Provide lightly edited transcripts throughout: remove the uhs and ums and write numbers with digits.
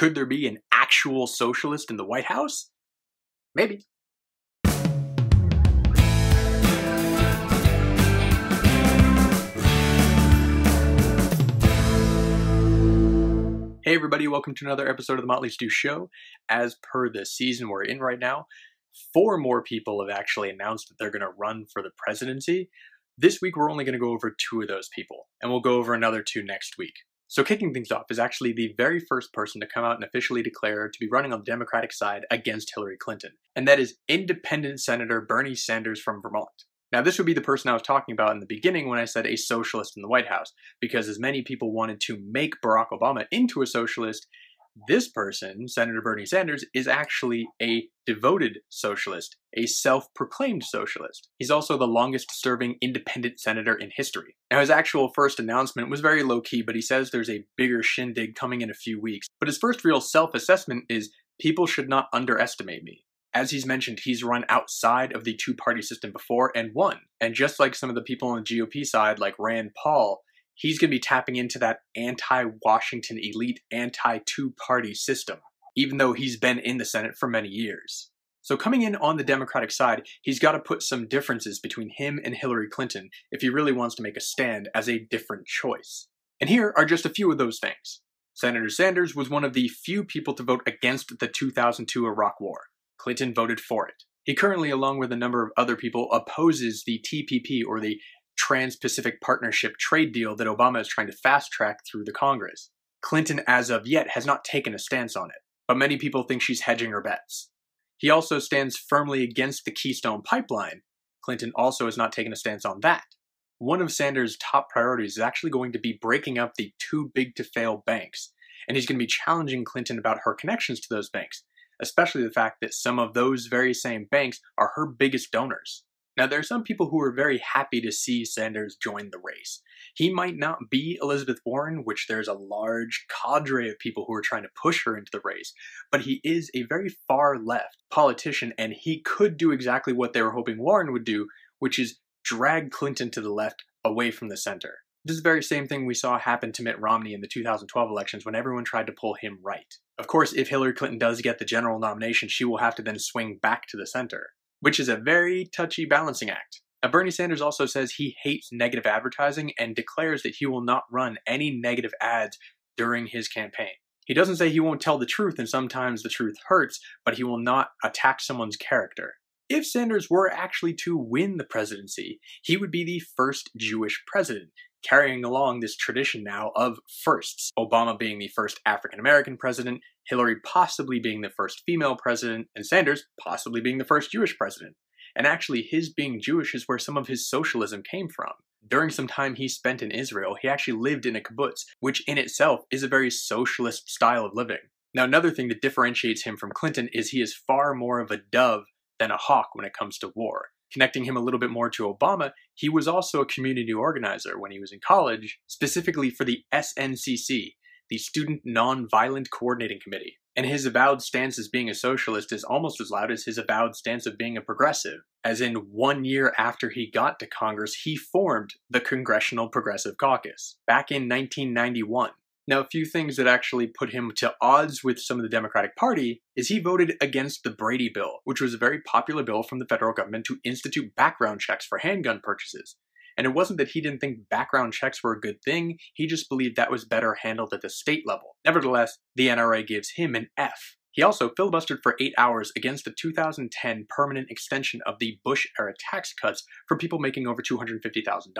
Could there be an actual socialist in the White House? Maybe. Hey everybody, welcome to another episode of the Motley Stew Show. As per the season we're in right now, 4 more people have actually announced that they're going to run for the presidency. This week we're only going to go over 2 of those people, and we'll go over another 2 next week. So kicking things off is actually the very first person to come out and officially declare to be running on the Democratic side against Hillary Clinton, and that is independent Senator Bernie Sanders from Vermont. Now, this would be the person I was talking about in the beginning when I said a socialist in the White House, because as many people wanted to make Barack Obama into a socialist, this person, Senator Bernie Sanders, is actually a devoted socialist, a self-proclaimed socialist. He's also the longest-serving independent senator in history. Now, his actual first announcement was very low-key, but he says there's a bigger shindig coming in a few weeks. But his first real self-assessment is, people should not underestimate me. As he's mentioned, he's run outside of the 2-party system before and won. And just like some of the people on the GOP side, like Rand Paul, he's going to be tapping into that anti-Washington elite, anti-2-party system, even though he's been in the Senate for many years. So coming in on the Democratic side, he's got to put some differences between him and Hillary Clinton if he really wants to make a stand as a different choice. And here are just a few of those things. Senator Sanders was one of the few people to vote against the 2002 Iraq War. Clinton voted for it. He currently, along with a number of other people, opposes the TPP, or the Trans-Pacific Partnership trade deal that Obama is trying to fast-track through the Congress. Clinton, as of yet, has not taken a stance on it, but many people think she's hedging her bets. He also stands firmly against the Keystone Pipeline. Clinton also has not taken a stance on that. One of Sanders' top priorities is actually going to be breaking up the too-big-to-fail banks, and he's going to be challenging Clinton about her connections to those banks, especially the fact that some of those very same banks are her biggest donors. Now, there are some people who are very happy to see Sanders join the race. He might not be Elizabeth Warren, which there's a large cadre of people who are trying to push her into the race, but he is a very far-left politician, and he could do exactly what they were hoping Warren would do, which is drag Clinton to the left away from the center. This is the very same thing we saw happen to Mitt Romney in the 2012 elections when everyone tried to pull him right. Of course, if Hillary Clinton does get the general nomination, she will have to then swing back to the center, which is a very touchy balancing act. Now, Bernie Sanders also says he hates negative advertising and declares that he will not run any negative ads during his campaign. He doesn't say he won't tell the truth, and sometimes the truth hurts, but he will not attack someone's character. If Sanders were actually to win the presidency, he would be the first Jewish president, carrying along this tradition now of firsts. Obama being the first African-American president, Hillary possibly being the first female president, and Sanders possibly being the first Jewish president. And actually, his being Jewish is where some of his socialism came from. During some time he spent in Israel, he actually lived in a kibbutz, which in itself is a very socialist style of living. Now, another thing that differentiates him from Clinton is he is far more of a dove than a hawk when it comes to war. Connecting him a little bit more to Obama, he was also a community organizer when he was in college, specifically for the SNCC, the Student Nonviolent Coordinating Committee. And his avowed stance as being a socialist is almost as loud as his avowed stance of being a progressive. As in, 1 year after he got to Congress, he formed the Congressional Progressive Caucus, back in 1991. Now, a few things that actually put him to odds with some of the Democratic Party is he voted against the Brady Bill, which was a very popular bill from the federal government to institute background checks for handgun purchases. And it wasn't that he didn't think background checks were a good thing, he just believed that was better handled at the state level. Nevertheless, the NRA gives him an F. He also filibustered for 8 hours against the 2010 permanent extension of the Bush-era tax cuts for people making over $250,000.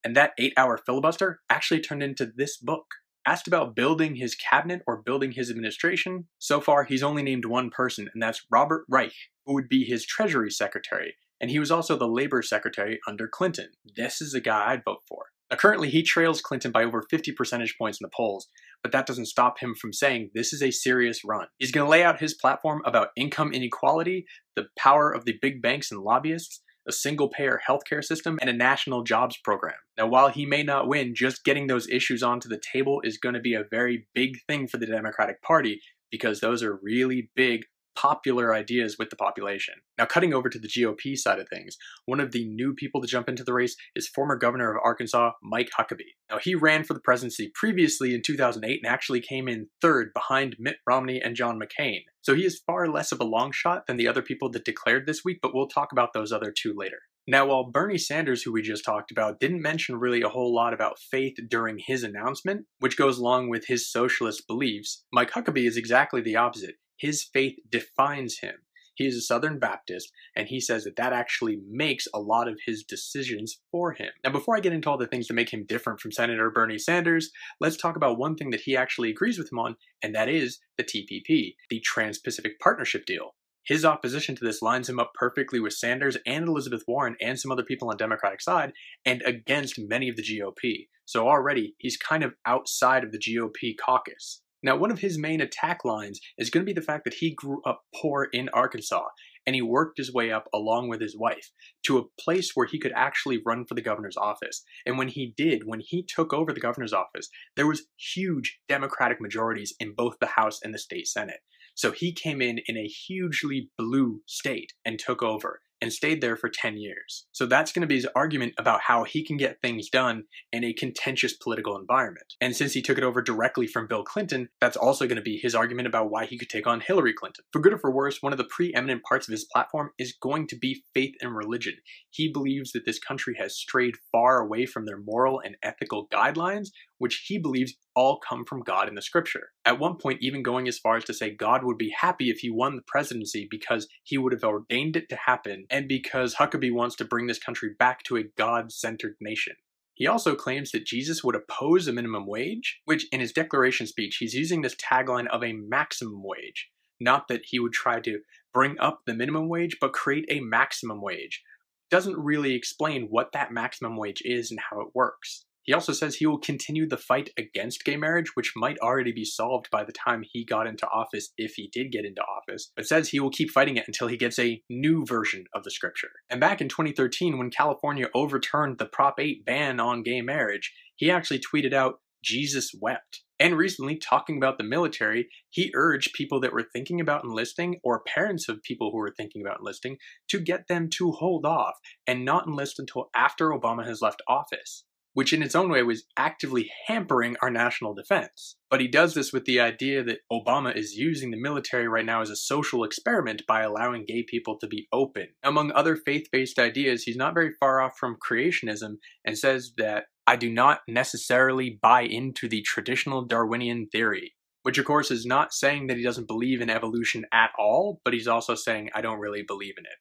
And that 8-hour filibuster actually turned into this book. Asked about building his cabinet or building his administration, so far he's only named one person, and that's Robert Reich, who would be his Treasury Secretary, and he was also the Labor Secretary under Clinton. This is a guy I'd vote for. Now, currently he trails Clinton by over 50 percentage points in the polls, but that doesn't stop him from saying this is a serious run. He's going to lay out his platform about income inequality, the power of the big banks and lobbyists, a single-payer healthcare system, and a national jobs program. Now, while he may not win, just getting those issues onto the table is going to be a very big thing for the Democratic Party because those are really big popular ideas with the population. Now, cutting over to the GOP side of things, one of the new people to jump into the race is former governor of Arkansas, Mike Huckabee. Now, he ran for the presidency previously in 2008 and actually came in third behind Mitt Romney and John McCain. So he is far less of a long shot than the other people that declared this week, but we'll talk about those other two later. Now, while Bernie Sanders, who we just talked about, didn't mention really a whole lot about faith during his announcement, which goes along with his socialist beliefs, Mike Huckabee is exactly the opposite. His faith defines him. He is a Southern Baptist, and he says that that actually makes a lot of his decisions for him. Now, before I get into all the things that make him different from Senator Bernie Sanders, let's talk about one thing that he actually agrees with him on, and that is the TPP, the Trans-Pacific Partnership Deal. His opposition to this lines him up perfectly with Sanders and Elizabeth Warren and some other people on the Democratic side, and against many of the GOP. So already, he's kind of outside of the GOP caucus. Now, one of his main attack lines is going to be the fact that he grew up poor in Arkansas, and he worked his way up along with his wife to a place where he could actually run for the governor's office. And when he did, when he took over the governor's office, there was huge Democratic majorities in both the House and the state Senate. So he came in a hugely blue state and took over and stayed there for 10 years. So that's going to be his argument about how he can get things done in a contentious political environment. And since he took it over directly from Bill Clinton, that's also going to be his argument about why he could take on Hillary Clinton. For good or for worse, one of the preeminent parts of his platform is going to be faith and religion. He believes that this country has strayed far away from their moral and ethical guidelines, which he believes all come from God in the scripture. At one point, even going as far as to say God would be happy if he won the presidency because he would have ordained it to happen, and because Huckabee wants to bring this country back to a God-centered nation. He also claims that Jesus would oppose a minimum wage, which in his declaration speech, he's using this tagline of a maximum wage. Not that he would try to bring up the minimum wage, but create a maximum wage. Doesn't really explain what that maximum wage is and how it works. He also says he will continue the fight against gay marriage, which might already be solved by the time he got into office, if he did get into office, but says he will keep fighting it until he gets a new version of the scripture. And back in 2013, when California overturned the Prop 8 ban on gay marriage, he actually tweeted out, "Jesus wept." And recently, talking about the military, he urged people that were thinking about enlisting, or parents of people who were thinking about enlisting, to get them to hold off and not enlist until after Obama has left office, which in its own way was actively hampering our national defense. But he does this with the idea that Obama is using the military right now as a social experiment by allowing gay people to be open. Among other faith-based ideas, he's not very far off from creationism and says that, "I do not necessarily buy into the traditional Darwinian theory," which of course is not saying that he doesn't believe in evolution at all, but he's also saying, "I don't really believe in it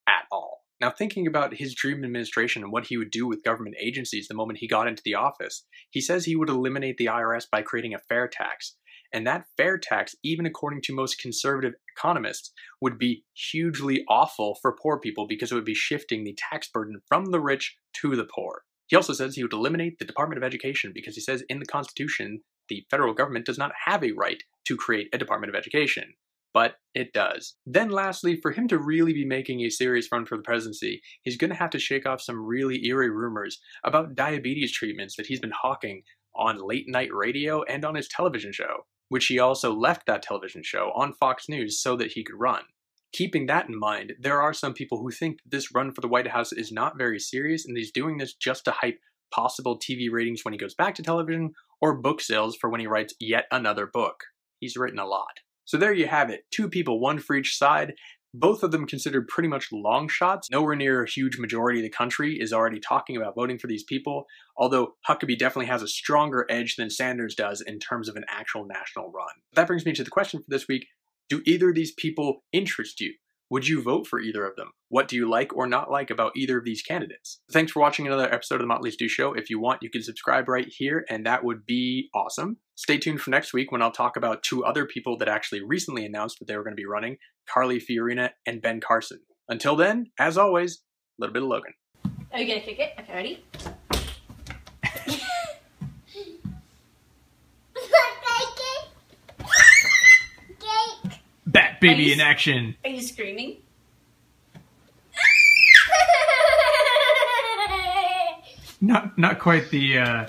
at all." Now, thinking about his dream administration and what he would do with government agencies the moment he got into the office, he says he would eliminate the IRS by creating a fair tax. And that fair tax, even according to most conservative economists, would be hugely awful for poor people because it would be shifting the tax burden from the rich to the poor. He also says he would eliminate the Department of Education because he says in the Constitution, the federal government does not have a right to create a Department of Education. But it does. Then lastly, for him to really be making a serious run for the presidency, he's going to have to shake off some really eerie rumors about diabetes treatments that he's been hawking on late night radio and on his television show, which he also left that television show on Fox News so that he could run. Keeping that in mind, there are some people who think that this run for the White House is not very serious and he's doing this just to hype possible TV ratings when he goes back to television or book sales for when he writes yet another book. He's written a lot. So there you have it, two people, one for each side, both of them considered pretty much long shots. Nowhere near a huge majority of the country is already talking about voting for these people, although Huckabee definitely has a stronger edge than Sanders does in terms of an actual national run. That brings me to the question for this week. Do either of these people interest you? Would you vote for either of them? What do you like or not like about either of these candidates? Thanks for watching another episode of the Motley Stew Show. If you want, you can subscribe right here, and that would be awesome. Stay tuned for next week when I'll talk about two other people that actually recently announced that they were going to be running, Carly Fiorina and Ben Carson. Until then, as always, a little bit of Logan. Are you going to kick it? Okay, ready? Bat baby in action. Are you screaming? Not quite the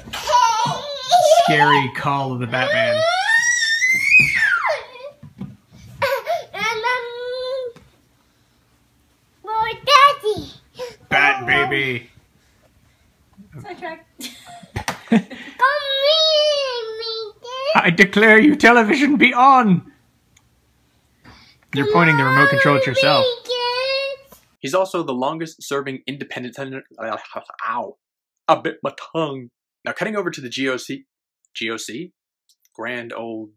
scary call of the Batman. baby. Sidetrack. I declare you television be on. You're pointing the remote control at yourself. He's also the longest serving independent senator. Ow. I bit my tongue. Now cutting over to the GOC? Grand old...